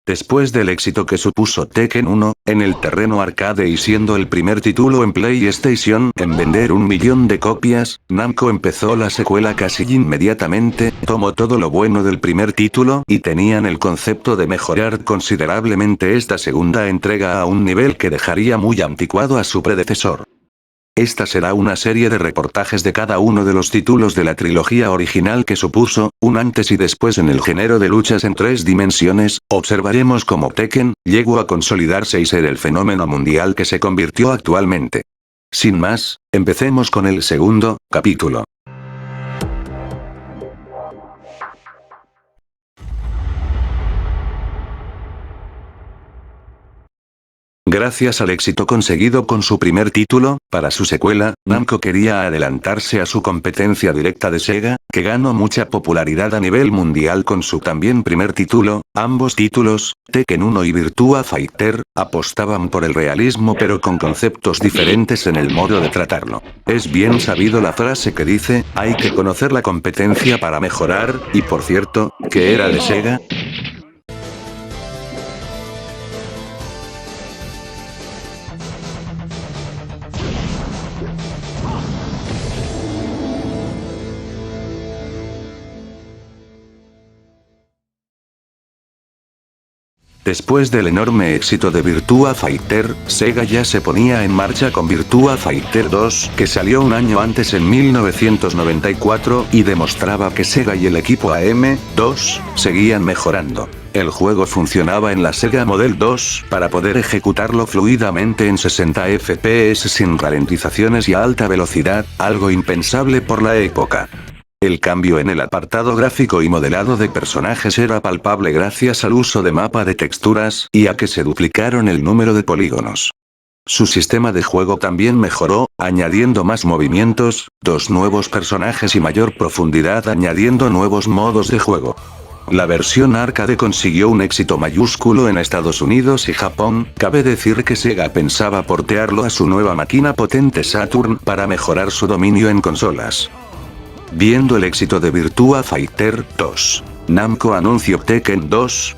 Después del éxito que supuso Tekken 1, en el terreno arcade y siendo el primer título en PlayStation en vender 1 millón de copias, Namco empezó la secuela casi inmediatamente, tomó todo lo bueno del primer título y tenían el concepto de mejorar considerablemente esta segunda entrega a un nivel que dejaría muy anticuado a su predecesor. Esta será una serie de reportajes de cada uno de los títulos de la trilogía original que supuso un antes y después en el género de luchas en 3 dimensiones. Observaremos cómo Tekken llegó a consolidarse y ser el fenómeno mundial que se convirtió actualmente. Sin más, empecemos con el segundo capítulo. Gracias al éxito conseguido con su primer título, para su secuela, Namco quería adelantarse a su competencia directa de Sega, que ganó mucha popularidad a nivel mundial con su también primer título. Ambos títulos, Tekken 1 y Virtua Fighter, apostaban por el realismo pero con conceptos diferentes en el modo de tratarlo. Es bien sabido la frase que dice, hay que conocer la competencia para mejorar, y por cierto, ¿qué era de Sega? Después del enorme éxito de Virtua Fighter, Sega ya se ponía en marcha con Virtua Fighter 2, que salió un año antes en 1994, y demostraba que Sega y el equipo AM2 seguían mejorando. El juego funcionaba en la Sega Model 2 para poder ejecutarlo fluidamente en 60 FPS sin ralentizaciones y a alta velocidad, algo impensable por la época. El cambio en el apartado gráfico y modelado de personajes era palpable gracias al uso de mapa de texturas y a que se duplicaron el número de polígonos. Su sistema de juego también mejoró, añadiendo más movimientos, 2 nuevos personajes y mayor profundidad añadiendo nuevos modos de juego. La versión arcade consiguió un éxito mayúsculo en Estados Unidos y Japón. Cabe decir que Sega pensaba portearlo a su nueva máquina potente Saturn para mejorar su dominio en consolas. Viendo el éxito de Virtua Fighter 2, Namco anunció Tekken 2.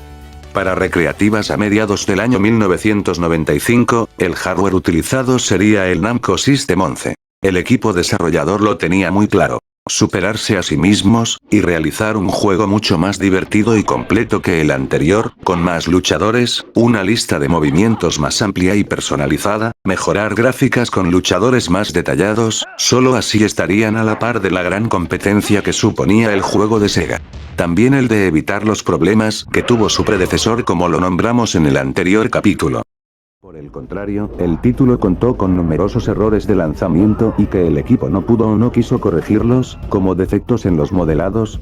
Para recreativas a mediados del año 1995, el hardware utilizado sería el Namco System 11. El equipo desarrollador lo tenía muy claro. Superarse a sí mismos, y realizar un juego mucho más divertido y completo que el anterior, con más luchadores, una lista de movimientos más amplia y personalizada, mejorar gráficas con luchadores más detallados, solo así estarían a la par de la gran competencia que suponía el juego de Sega. También el de evitar los problemas que tuvo su predecesor como lo nombramos en el anterior capítulo. Por el contrario, el título contó con numerosos errores de lanzamiento y que el equipo no pudo o no quiso corregirlos, como defectos en los modelados,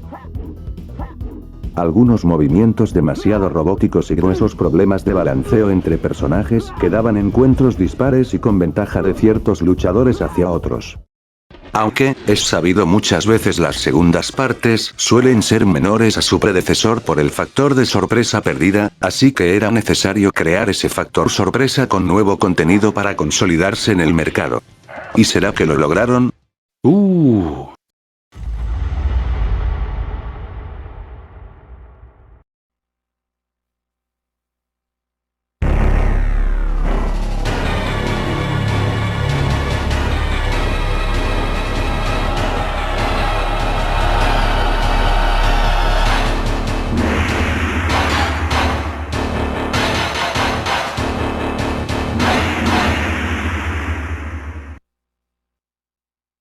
algunos movimientos demasiado robóticos y gruesos problemas de balanceo entre personajes que daban encuentros dispares y con ventaja de ciertos luchadores hacia otros. Aunque, es sabido muchas veces las segundas partes suelen ser menores a su predecesor por el factor de sorpresa perdida, así que era necesario crear ese factor sorpresa con nuevo contenido para consolidarse en el mercado. ¿Y será que lo lograron?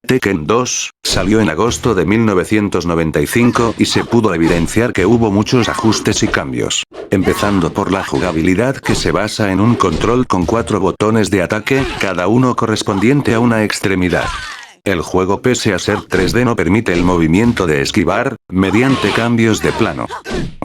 Tekken 2 salió en agosto de 1995 y se pudo evidenciar que hubo muchos ajustes y cambios. Empezando por la jugabilidad que se basa en un control con 4 botones de ataque, cada uno correspondiente a una extremidad. El juego pese a ser 3D no permite el movimiento de esquivar, mediante cambios de plano.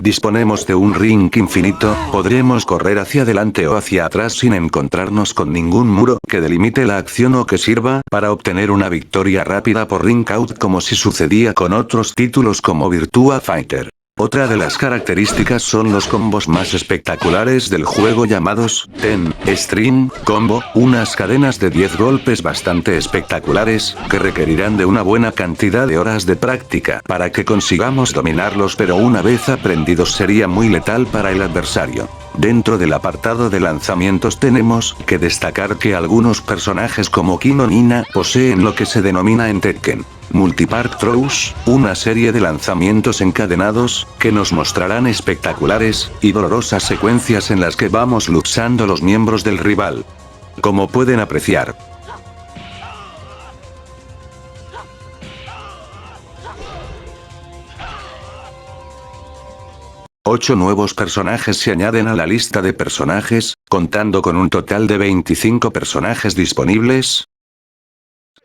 Disponemos de un ring infinito, podremos correr hacia adelante o hacia atrás sin encontrarnos con ningún muro que delimite la acción o que sirva para obtener una victoria rápida por ring out como si sucedía con otros títulos como Virtua Fighter. Otra de las características son los combos más espectaculares del juego llamados Ten String Combo, unas cadenas de 10 golpes bastante espectaculares, que requerirán de una buena cantidad de horas de práctica para que consigamos dominarlos, pero una vez aprendidos sería muy letal para el adversario. Dentro del apartado de lanzamientos tenemos que destacar que algunos personajes como Kin o Nina poseen lo que se denomina en Tekken Multipart Throws, una serie de lanzamientos encadenados, que nos mostrarán espectaculares y dolorosas secuencias en las que vamos luxando los miembros del rival. Como pueden apreciar, 8 nuevos personajes se añaden a la lista de personajes, contando con un total de 25 personajes disponibles.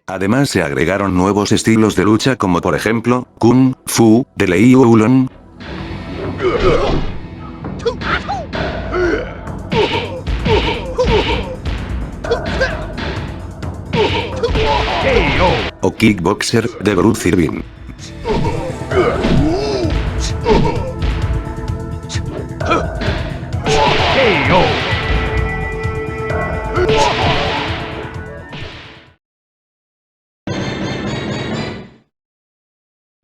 Además se agregaron nuevos estilos de lucha como por ejemplo, Kung Fu, de Liu Ulon, o Kickboxer, de Bruce Irvin.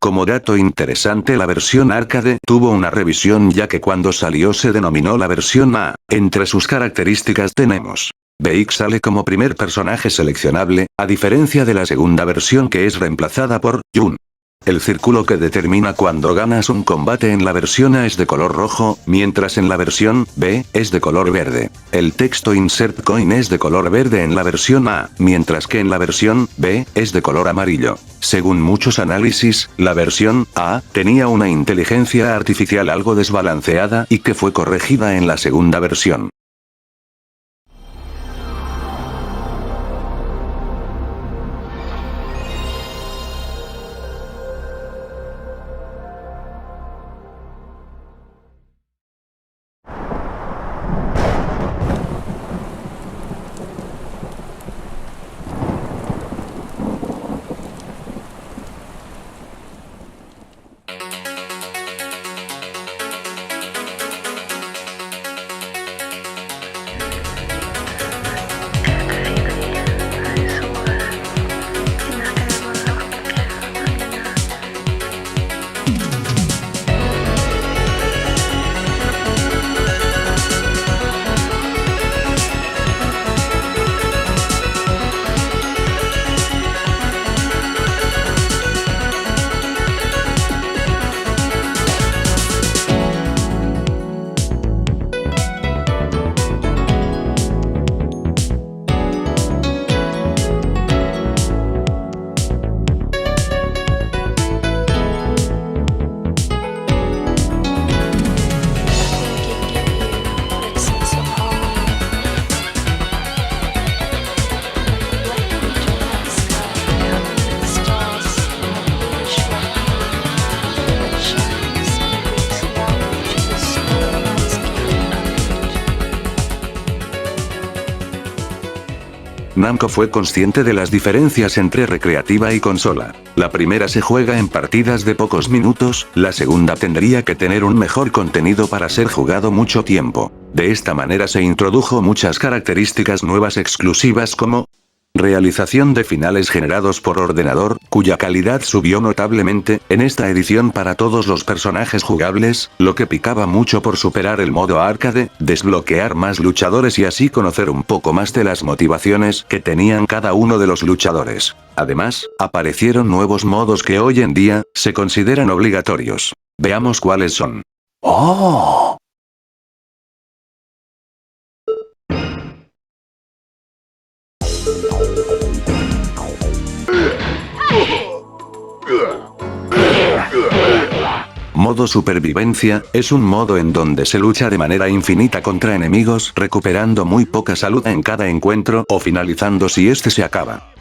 Como dato interesante, la versión arcade tuvo una revisión, ya que cuando salió se denominó la versión A. Entre sus características tenemos: BX sale como primer personaje seleccionable, a diferencia de la segunda versión que es reemplazada por Jun. El círculo que determina cuando ganas un combate en la versión A es de color rojo, mientras en la versión B es de color verde. El texto Insert Coin es de color verde en la versión A, mientras que en la versión B es de color amarillo. Según muchos análisis, la versión A tenía una inteligencia artificial algo desbalanceada y que fue corregida en la segunda versión. Namco fue consciente de las diferencias entre recreativa y consola. La primera se juega en partidas de pocos minutos, la segunda tendría que tener un mejor contenido para ser jugado mucho tiempo. De esta manera se introdujo muchas características nuevas exclusivas como realización de finales generados por ordenador, cuya calidad subió notablemente en esta edición para todos los personajes jugables, lo que picaba mucho por superar el modo arcade, desbloquear más luchadores y así conocer un poco más de las motivaciones que tenían cada uno de los luchadores. Además, aparecieron nuevos modos que hoy en día se consideran obligatorios. Veamos cuáles son. ¡Oh! Modo supervivencia, es un modo en donde se lucha de manera infinita contra enemigos, recuperando muy poca salud en cada encuentro o finalizando si este se acaba.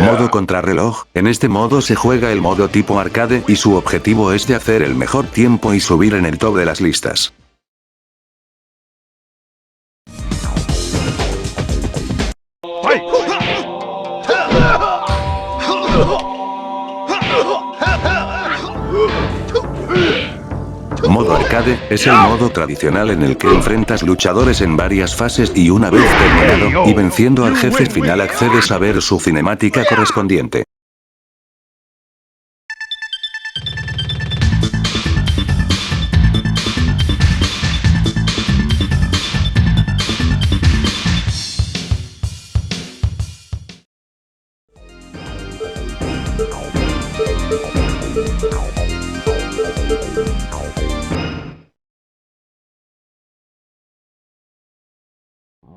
Modo contrarreloj. En este modo se juega el modo tipo arcade y su objetivo es de hacer el mejor tiempo y subir en el top de las listas. Modo arcade, es el modo tradicional en el que enfrentas luchadores en varias fases y una vez terminado, y venciendo al jefe final accedes a ver su cinemática correspondiente.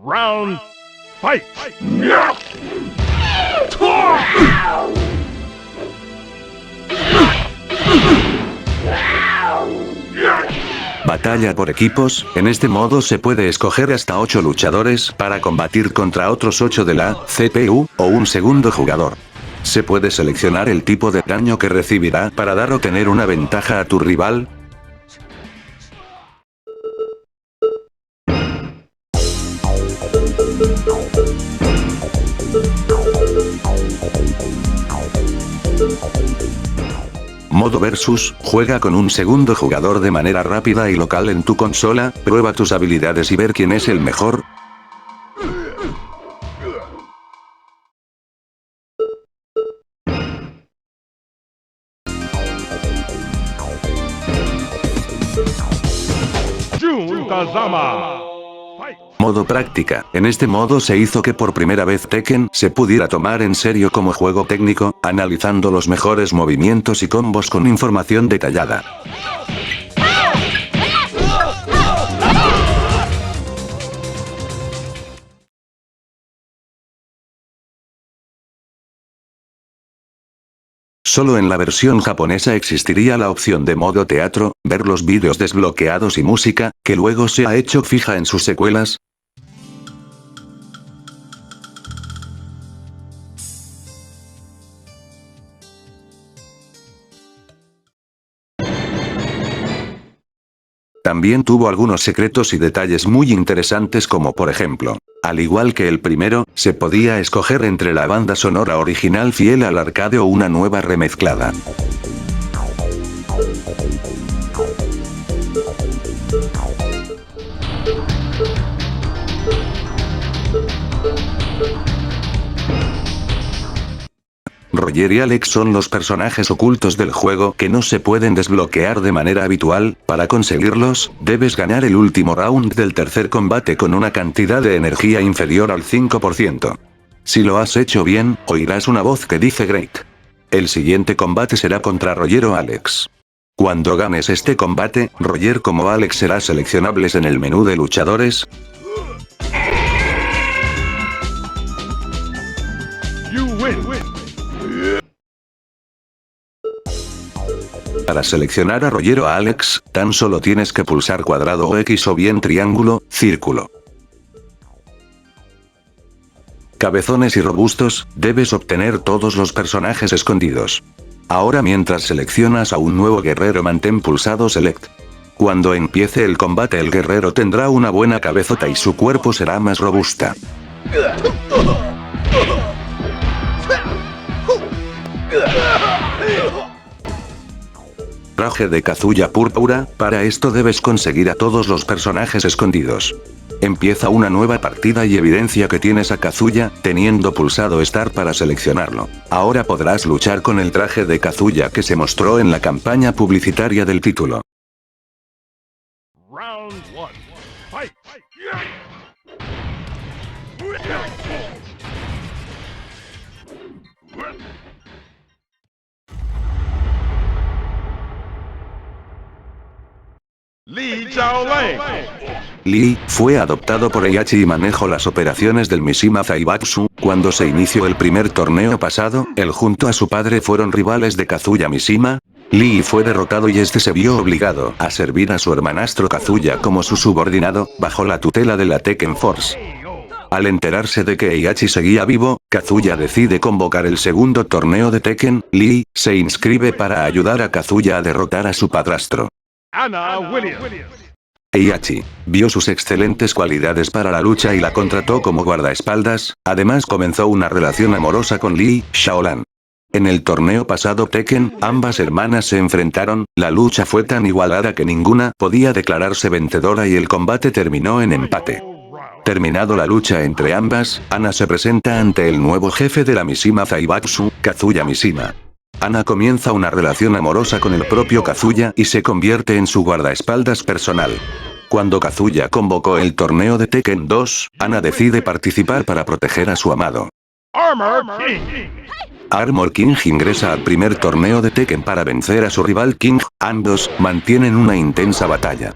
Round fight! Batalla por equipos. En este modo se puede escoger hasta 8 luchadores para combatir contra otros 8 de la CPU o un segundo jugador. Se puede seleccionar el tipo de daño que recibirá para dar o tener una ventaja a tu rival. Modo versus, juega con un segundo jugador de manera rápida y local en tu consola, prueba tus habilidades y ver quién es el mejor. Jun Kazama! Modo práctica. En este modo se hizo que por primera vez Tekken se pudiera tomar en serio como juego técnico, analizando los mejores movimientos y combos con información detallada. Solo en la versión japonesa existiría la opción de modo teatro, ver los vídeos desbloqueados y música, que luego se ha hecho fija en sus secuelas. También tuvo algunos secretos y detalles muy interesantes como por ejemplo, al igual que el primero, se podía escoger entre la banda sonora original fiel al arcade o una nueva remezclada. Roger y Alex son los personajes ocultos del juego que no se pueden desbloquear de manera habitual. Para conseguirlos, debes ganar el último round del tercer combate con una cantidad de energía inferior al 5%. Si lo has hecho bien, oirás una voz que dice Great. El siguiente combate será contra Roger o Alex. Cuando ganes este combate, Roger como Alex serán seleccionables en el menú de luchadores. You win! Para seleccionar a Roger o a Alex, tan solo tienes que pulsar cuadrado o X o bien triángulo, círculo. Cabezones y robustos, debes obtener todos los personajes escondidos. Ahora mientras seleccionas a un nuevo guerrero mantén pulsado Select. Cuando empiece el combate el guerrero tendrá una buena cabezota y su cuerpo será más robusta. Traje de Kazuya púrpura, para esto debes conseguir a todos los personajes escondidos. Empieza una nueva partida y evidencia que tienes a Kazuya, teniendo pulsado Start para seleccionarlo. Ahora podrás luchar con el traje de Kazuya que se mostró en la campaña publicitaria del título. Round 1 fight! Li Xiaolin! Lee fue adoptado por Heihachi y manejó las operaciones del Mishima Zaibatsu. Cuando se inició el primer torneo pasado, él junto a su padre fueron rivales de Kazuya Mishima. Lee fue derrotado y este se vio obligado a servir a su hermanastro Kazuya como su subordinado, bajo la tutela de la Tekken Force. Al enterarse de que Heihachi seguía vivo, Kazuya decide convocar el segundo torneo de Tekken. Lee se inscribe para ayudar a Kazuya a derrotar a su padrastro. Anna Williams. Heihachi vio sus excelentes cualidades para la lucha y la contrató como guardaespaldas, además comenzó una relación amorosa con Lee Shaolan. En el torneo pasado Tekken, ambas hermanas se enfrentaron, la lucha fue tan igualada que ninguna podía declararse vencedora y el combate terminó en empate. Terminado la lucha entre ambas, Anna se presenta ante el nuevo jefe de la Mishima Zaibatsu, Kazuya Mishima. Anna comienza una relación amorosa con el propio Kazuya y se convierte en su guardaespaldas personal. Cuando Kazuya convocó el torneo de Tekken 2, Anna decide participar para proteger a su amado. Armor King. Armor King ingresa al primer torneo de Tekken para vencer a su rival King, ambos mantienen una intensa batalla.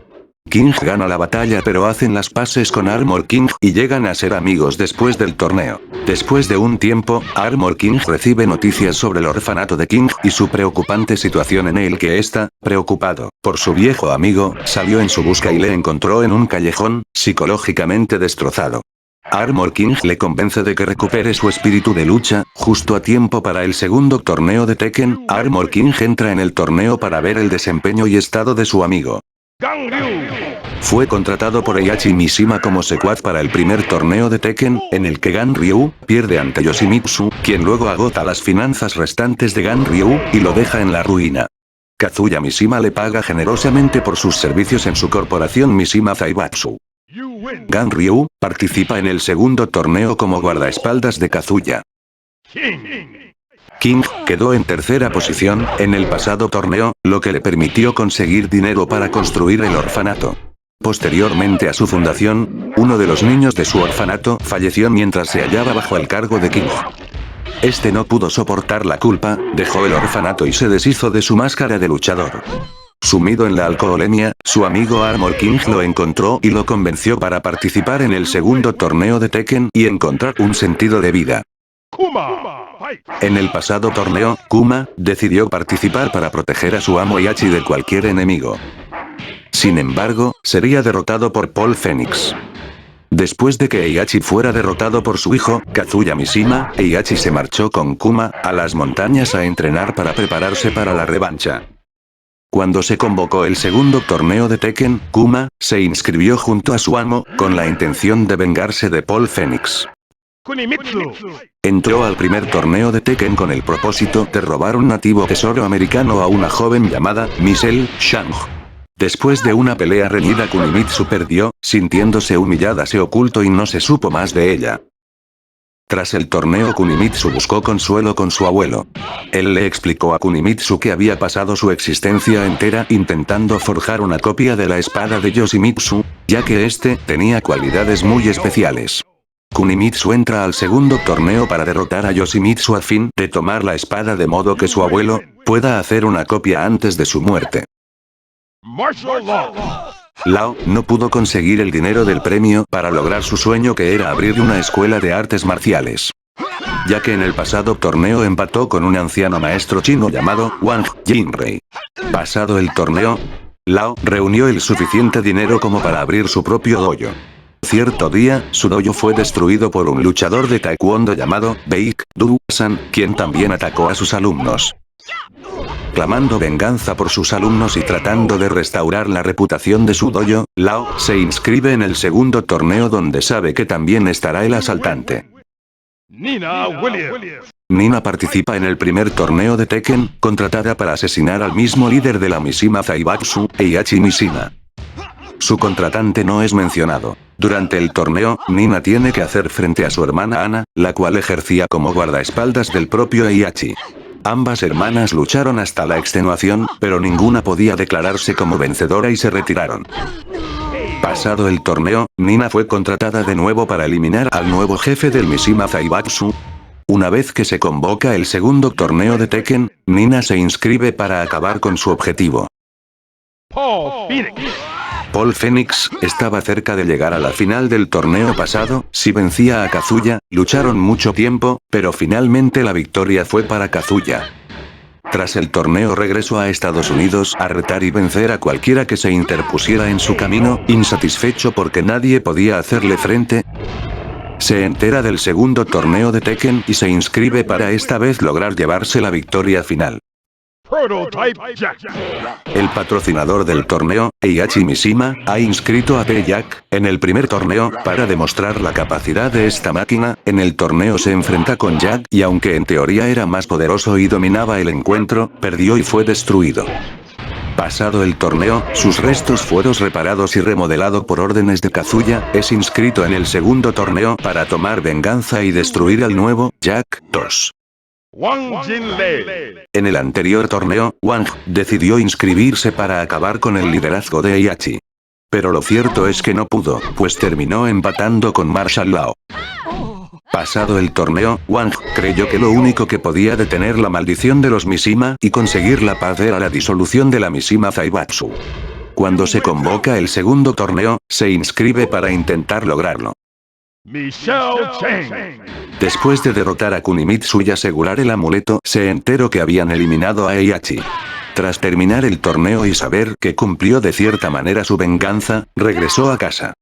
King gana la batalla pero hacen las paces con Armor King y llegan a ser amigos después del torneo. Después de un tiempo, Armor King recibe noticias sobre el orfanato de King y su preocupante situación en el que está, preocupado por su viejo amigo, salió en su busca y le encontró en un callejón, psicológicamente destrozado. Armor King le convence de que recupere su espíritu de lucha, justo a tiempo para el segundo torneo de Tekken. Armor King entra en el torneo para ver el desempeño y estado de su amigo. Gang Ryu. Fue contratado por Heihachi Mishima como secuaz para el primer torneo de Tekken, en el que Gan Ryu pierde ante Yoshimitsu, quien luego agota las finanzas restantes de Gan Ryu y lo deja en la ruina. Kazuya Mishima le paga generosamente por sus servicios en su corporación Mishima Zaibatsu. You win. Gan Ryu participa en el segundo torneo como guardaespaldas de Kazuya. King. King quedó en tercera posición en el pasado torneo, lo que le permitió conseguir dinero para construir el orfanato. Posteriormente a su fundación, uno de los niños de su orfanato falleció mientras se hallaba bajo el cargo de King. Este no pudo soportar la culpa, dejó el orfanato y se deshizo de su máscara de luchador. Sumido en la alcoholemia, su amigo Armor King lo encontró y lo convenció para participar en el segundo torneo de Tekken y encontrar un sentido de vida. Kuma. Fight. En el pasado torneo, Kuma decidió participar para proteger a su amo Heihachi de cualquier enemigo. Sin embargo, sería derrotado por Paul Phoenix. Después de que Heihachi fuera derrotado por su hijo, Kazuya Mishima, Heihachi se marchó con Kuma a las montañas a entrenar para prepararse para la revancha. Cuando se convocó el segundo torneo de Tekken, Kuma se inscribió junto a su amo, con la intención de vengarse de Paul Phoenix. Kunimitsu. Entró al primer torneo de Tekken con el propósito de robar un nativo tesoro americano a una joven llamada Michelle Shang. Después de una pelea reñida, Kunimitsu perdió, sintiéndose humillada se ocultó y no se supo más de ella. Tras el torneo, Kunimitsu buscó consuelo con su abuelo. Él le explicó a Kunimitsu que había pasado su existencia entera intentando forjar una copia de la espada de Yoshimitsu, ya que este tenía cualidades muy especiales. Kunimitsu entra al segundo torneo para derrotar a Yoshimitsu a fin de tomar la espada de modo que su abuelo pueda hacer una copia antes de su muerte. Martial Law. Lao no pudo conseguir el dinero del premio para lograr su sueño, que era abrir una escuela de artes marciales. Ya que en el pasado torneo empató con un anciano maestro chino llamado Wang Jinrei. Pasado el torneo, Lao reunió el suficiente dinero como para abrir su propio dojo. Cierto día, su dojo fue destruido por un luchador de taekwondo llamado Baek Du-san, quien también atacó a sus alumnos. Clamando venganza por sus alumnos y tratando de restaurar la reputación de su dojo, Lao se inscribe en el segundo torneo donde sabe que también estará el asaltante. Nina Williams. Nina participa en el primer torneo de Tekken, contratada para asesinar al mismo líder de la Mishima Zaibatsu, Heihachi Mishima. Su contratante no es mencionado. Durante el torneo, Nina tiene que hacer frente a su hermana Anna, la cual ejercía como guardaespaldas del propio Heihachi. Ambas hermanas lucharon hasta la extenuación, pero ninguna podía declararse como vencedora y se retiraron. Pasado el torneo, Nina fue contratada de nuevo para eliminar al nuevo jefe del Mishima Zaibatsu. Una vez que se convoca el segundo torneo de Tekken, Nina se inscribe para acabar con su objetivo. Paul Phoenix. Paul Phoenix estaba cerca de llegar a la final del torneo pasado, si vencía a Kazuya, lucharon mucho tiempo, pero finalmente la victoria fue para Kazuya. Tras el torneo regresó a Estados Unidos a retar y vencer a cualquiera que se interpusiera en su camino, insatisfecho porque nadie podía hacerle frente. se entera del segundo torneo de Tekken y se inscribe para esta vez lograr llevarse la victoria final. Prototype Jack. El patrocinador del torneo, Heihachi Mishima, ha inscrito a P-Jack en el primer torneo para demostrar la capacidad de esta máquina. En el torneo se enfrenta con Jack y aunque en teoría era más poderoso y dominaba el encuentro, perdió y fue destruido. Pasado el torneo, sus restos fueron reparados y remodelado por órdenes de Kazuya. Es inscrito en el segundo torneo para tomar venganza y destruir al nuevo Jack 2. Wang Jinlei. En el anterior torneo, Wang decidió inscribirse para acabar con el liderazgo de Heihachi. Pero lo cierto es que no pudo, pues terminó empatando con Marshall Law. Pasado el torneo, Wang creyó que lo único que podía detener la maldición de los Mishima y conseguir la paz era la disolución de la Mishima Zaibatsu. Cuando se convoca el segundo torneo, se inscribe para intentar lograrlo. Michelle Chang. Después de derrotar a Kunimitsu y asegurar el amuleto, se enteró que habían eliminado a Heihachi. Tras terminar el torneo y saber que cumplió de cierta manera su venganza, regresó a casa.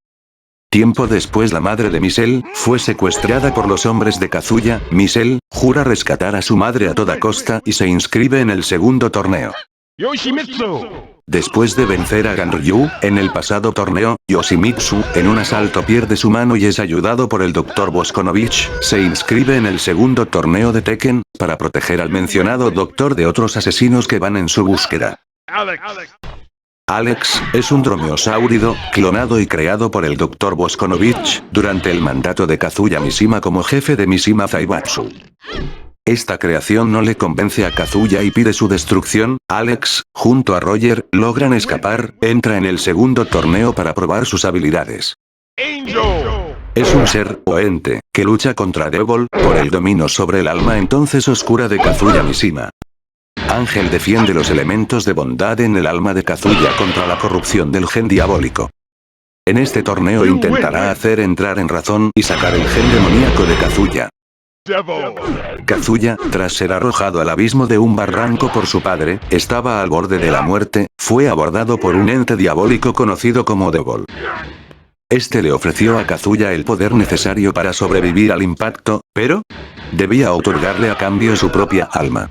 Tiempo después la madre de Michelle fue secuestrada por los hombres de Kazuya. Michelle jura rescatar a su madre a toda costa y se inscribe en el segundo torneo. Yoshimitsu. Después de vencer a Ganryu, en el pasado torneo, Yoshimitsu, en un asalto pierde su mano y es ayudado por el Dr. Boskonovich, se inscribe en el segundo torneo de Tekken, para proteger al mencionado doctor de otros asesinos que van en su búsqueda. Alex. Alex es un dromeosáurido, clonado y creado por el Dr. Boskonovich, durante el mandato de Kazuya Mishima como jefe de Mishima Zaibatsu. Esta creación no le convence a Kazuya y pide su destrucción. Alex, junto a Roger, logran escapar. Entra en el segundo torneo para probar sus habilidades. Angel. Es un ser, o ente, que lucha contra Devil, por el dominio sobre el alma entonces oscura de Kazuya Mishima. Ángel defiende los elementos de bondad en el alma de Kazuya contra la corrupción del gen diabólico. En este torneo intentará hacer entrar en razón y sacar el gen demoníaco de Kazuya. Devil. Kazuya, tras ser arrojado al abismo de un barranco por su padre, estaba al borde de la muerte, fue abordado por un ente diabólico conocido como Devil. Este le ofreció a Kazuya el poder necesario para sobrevivir al impacto, pero debía otorgarle a cambio su propia alma.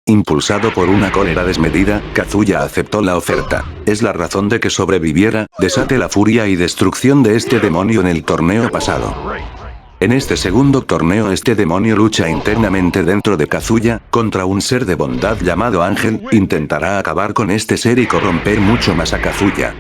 Impulsado por una cólera desmedida, Kazuya aceptó la oferta. Es la razón de que sobreviviera, desate la furia y destrucción de este demonio en el torneo pasado. En este segundo torneo este demonio lucha internamente dentro de Kazuya, contra un ser de bondad llamado Ángel. Intentará acabar con este ser y corromper mucho más a Kazuya.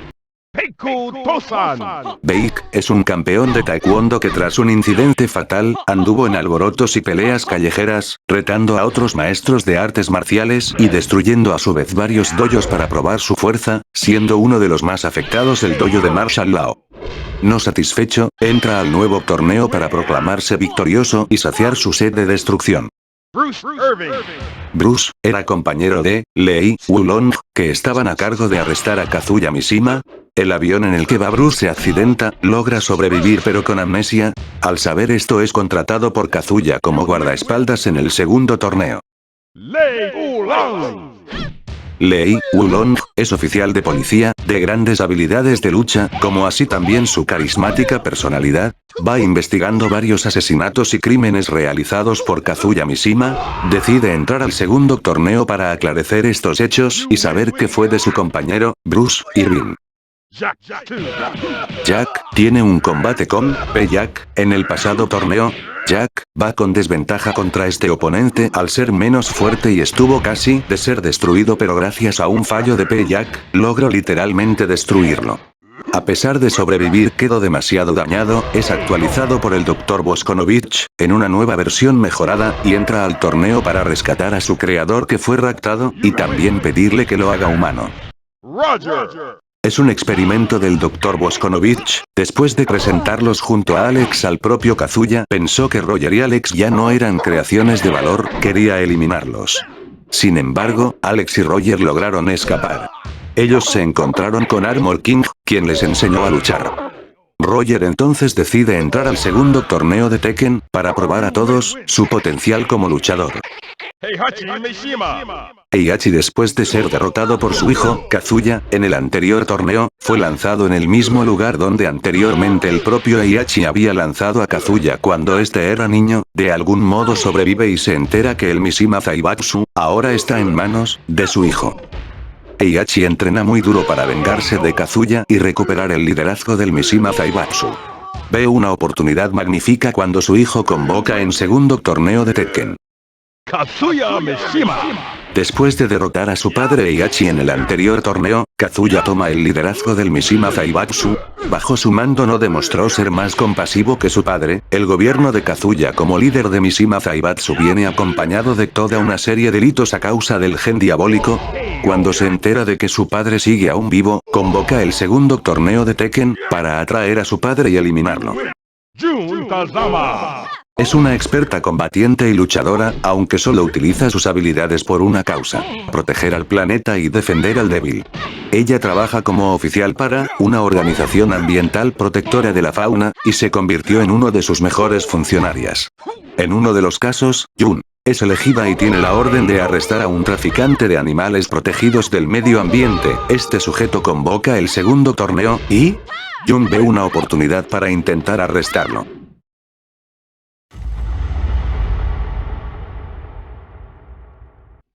Heiku Tosan. Baek es un campeón de taekwondo que tras un incidente fatal, anduvo en alborotos y peleas callejeras, retando a otros maestros de artes marciales y destruyendo a su vez varios dojos para probar su fuerza, siendo uno de los más afectados el dojo de Marshall Law. No satisfecho, entra al nuevo torneo para proclamarse victorioso y saciar su sed de destrucción. Bruce Irving. Bruce era compañero de Lei Wulong, que estaban a cargo de arrestar a Kazuya Mishima. El avión en el que va Bruce se accidenta, logra sobrevivir pero con amnesia. Al saber esto es contratado por Kazuya como guardaespaldas en el segundo torneo. Lei Wulong. Lei Wulong es oficial de policía, de grandes habilidades de lucha, como así también su carismática personalidad. Va investigando varios asesinatos y crímenes realizados por Kazuya Mishima. Decide entrar al segundo torneo para aclarecer estos hechos y saber qué fue de su compañero, Bruce Irving. Jack 2. Jack tiene un combate con P-Jack. En el pasado torneo, Jack va con desventaja contra este oponente al ser menos fuerte y estuvo casi de ser destruido, pero gracias a un fallo de P-Jack, logró literalmente destruirlo. A pesar de sobrevivir quedó demasiado dañado, es actualizado por el Dr. Boskonovich, en una nueva versión mejorada, y entra al torneo para rescatar a su creador que fue raptado, y también pedirle que lo haga humano. Roger. Es un experimento del Dr. Boskonovich. Después de presentarlos junto a Alex al propio Kazuya, pensó que Roger y Alex ya no eran creaciones de valor, quería eliminarlos. Sin embargo, Alex y Roger lograron escapar. Ellos se encontraron con Armor King, quien les enseñó a luchar. Roger entonces decide entrar al segundo torneo de Tekken, para probar a todos su potencial como luchador. Heihachi Mishima. Heihachi, después de ser derrotado por su hijo, Kazuya, en el anterior torneo, fue lanzado en el mismo lugar donde anteriormente el propio Heihachi había lanzado a Kazuya cuando este era niño. De algún modo sobrevive y se entera que el Mishima Zaibatsu ahora está en manos de su hijo. Heihachi entrena muy duro para vengarse de Kazuya y recuperar el liderazgo del Mishima Zaibatsu. Ve una oportunidad magnífica cuando su hijo convoca en segundo torneo de Tekken. Kazuya Mishima. Después de derrotar a su padre Heihachi en el anterior torneo, Kazuya toma el liderazgo del Mishima Zaibatsu. Bajo su mando no demostró ser más compasivo que su padre. El gobierno de Kazuya como líder de Mishima Zaibatsu viene acompañado de toda una serie de delitos a causa del gen diabólico. Cuando se entera de que su padre sigue aún vivo, convoca el segundo torneo de Tekken para atraer a su padre y eliminarlo. Jun Kazama. Es una experta combatiente y luchadora, aunque solo utiliza sus habilidades por una causa: proteger al planeta y defender al débil. Ella trabaja como oficial para una organización ambiental protectora de la fauna, y se convirtió en uno de sus mejores funcionarias. En uno de los casos, Jun es elegida y tiene la orden de arrestar a un traficante de animales protegidos del medio ambiente. Este sujeto convoca el segundo torneo, y Jun ve una oportunidad para intentar arrestarlo.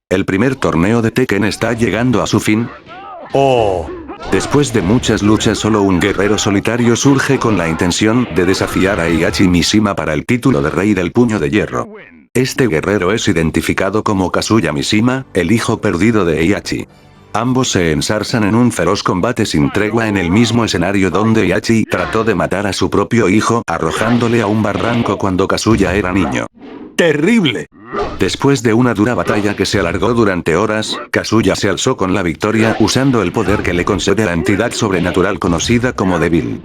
El primer torneo de Tekken está llegando a su fin. Después de muchas luchas, solo un guerrero solitario surge con la intención de desafiar a Heihachi Mishima para el título de Rey del Puño de Hierro. Este guerrero es identificado como Kazuya Mishima, el hijo perdido de Heihachi. Ambos se ensarzan en un feroz combate sin tregua en el mismo escenario donde Heihachi trató de matar a su propio hijo arrojándole a un barranco cuando Kazuya era niño. ¡Terrible! Después de una dura batalla que se alargó durante horas, Kazuya se alzó con la victoria usando el poder que le concede la entidad sobrenatural conocida como Devil.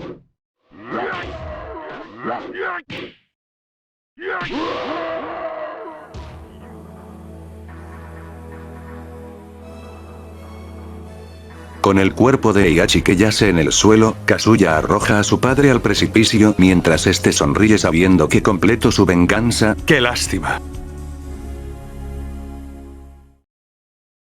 Con el cuerpo de Heihachi que yace en el suelo, Kazuya arroja a su padre al precipicio mientras este sonríe sabiendo que completó su venganza. ¡Qué lástima!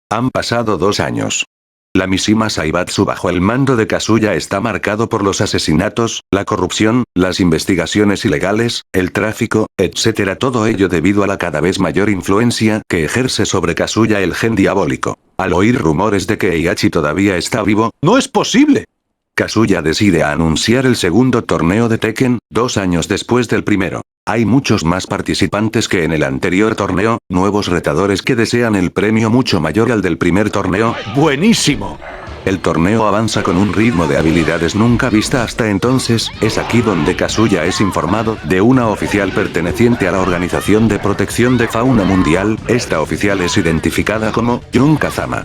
Han pasado 2 años. La Mishima Zaibatsu bajo el mando de Kazuya está marcado por los asesinatos, la corrupción, las investigaciones ilegales, el tráfico, etc. Todo ello debido a la cada vez mayor influencia que ejerce sobre Kazuya el gen diabólico. Al oír rumores de que Heihachi todavía está vivo, ¡no es posible!, Kazuya decide anunciar el segundo torneo de Tekken, 2 años después del primero. Hay muchos más participantes que en el anterior torneo, nuevos retadores que desean el premio mucho mayor al del primer torneo. ¡Buenísimo! El torneo avanza con un ritmo de habilidades nunca vista hasta entonces. Es aquí donde Kazuya es informado de una oficial perteneciente a la Organización de Protección de Fauna Mundial. Esta oficial es identificada como Jun Kazama.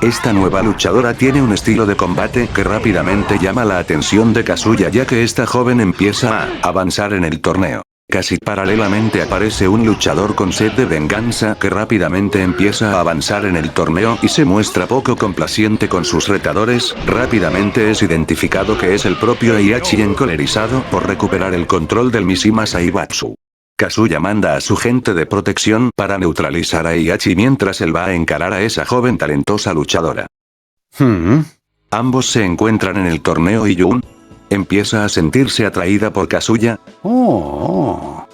Esta nueva luchadora tiene un estilo de combate que rápidamente llama la atención de Kazuya, ya que esta joven empieza a avanzar en el torneo. Casi paralelamente aparece un luchador con sed de venganza que rápidamente empieza a avanzar en el torneo y se muestra poco complaciente con sus retadores. Rápidamente es identificado que es el propio Heihachi, encolerizado por recuperar el control del Mishima Zaibatsu. Kazuya manda a su gente de protección para neutralizar a Heihachi mientras él va a encarar a esa joven talentosa luchadora. Ambos se encuentran en el torneo y Jun empieza a sentirse atraída por Kazuya.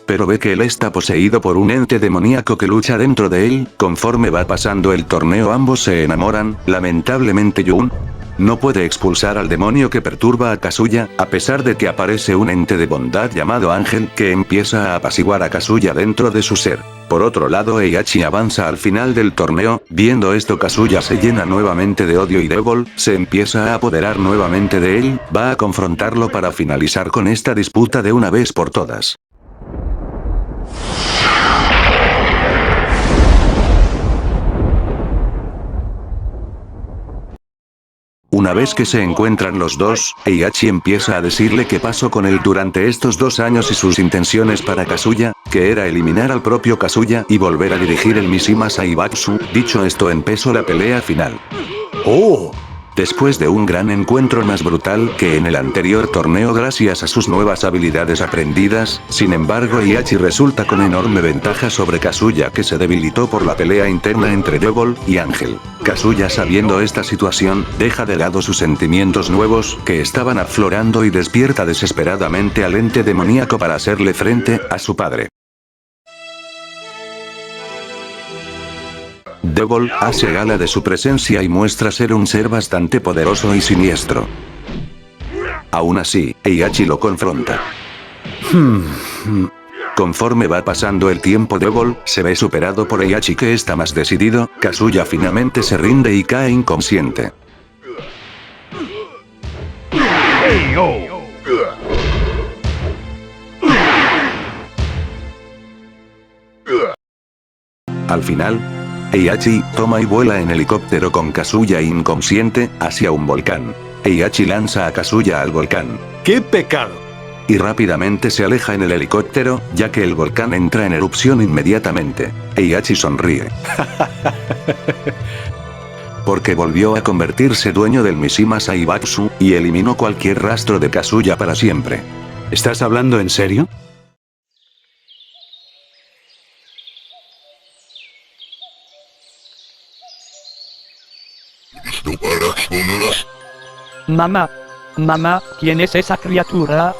Pero ve que él está poseído por un ente demoníaco que lucha dentro de él. Conforme va pasando el torneo ambos se enamoran. Lamentablemente Jun no puede expulsar al demonio que perturba a Kazuya, a pesar de que aparece un ente de bondad llamado Ángel que empieza a apaciguar a Kazuya dentro de su ser. Por otro lado, Heihachi avanza al final del torneo. Viendo esto, Kazuya se llena nuevamente de odio y Devil se empieza a apoderar nuevamente de él. Va a confrontarlo para finalizar con esta disputa de una vez por todas. Una vez que se encuentran los dos, Heihachi empieza a decirle qué pasó con él durante estos 2 años y sus intenciones para Kazuya, que era eliminar al propio Kazuya y volver a dirigir el Mishima Zaibatsu. Dicho esto, empezó la pelea final. Después de un gran encuentro más brutal que en el anterior torneo gracias a sus nuevas habilidades aprendidas, sin embargo Heihachi resulta con enorme ventaja sobre Kazuya que se debilitó por la pelea interna entre Devil y Ángel. Kazuya sabiendo esta situación, deja de lado sus sentimientos nuevos que estaban aflorando y despierta desesperadamente al ente demoníaco para hacerle frente a su padre. Devil hace gala de su presencia y muestra ser un ser bastante poderoso y siniestro. Aún así, Heihachi lo confronta. Conforme va pasando el tiempo, Devil se ve superado por Heihachi que está más decidido. Kazuya finalmente se rinde y cae inconsciente. KO. Al final, Heihachi toma y vuela en helicóptero con Kazuya inconsciente hacia un volcán. Heihachi lanza a Kazuya al volcán. ¡Qué pecado! Y rápidamente se aleja en el helicóptero, ya que el volcán entra en erupción inmediatamente. Heihachi sonríe. Porque volvió a convertirse dueño del Mishima Zaibatsu, y eliminó cualquier rastro de Kazuya para siempre. ¿Estás hablando en serio? Mamá. Mamá, ¿quién es esa criatura?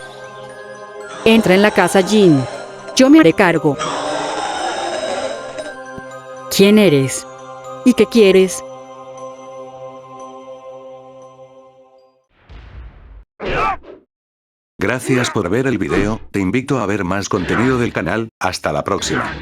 Entra en la casa, Jin. Yo me haré cargo. ¿Quién eres? ¿Y qué quieres? Gracias por ver el video, te invito a ver más contenido del canal, hasta la próxima.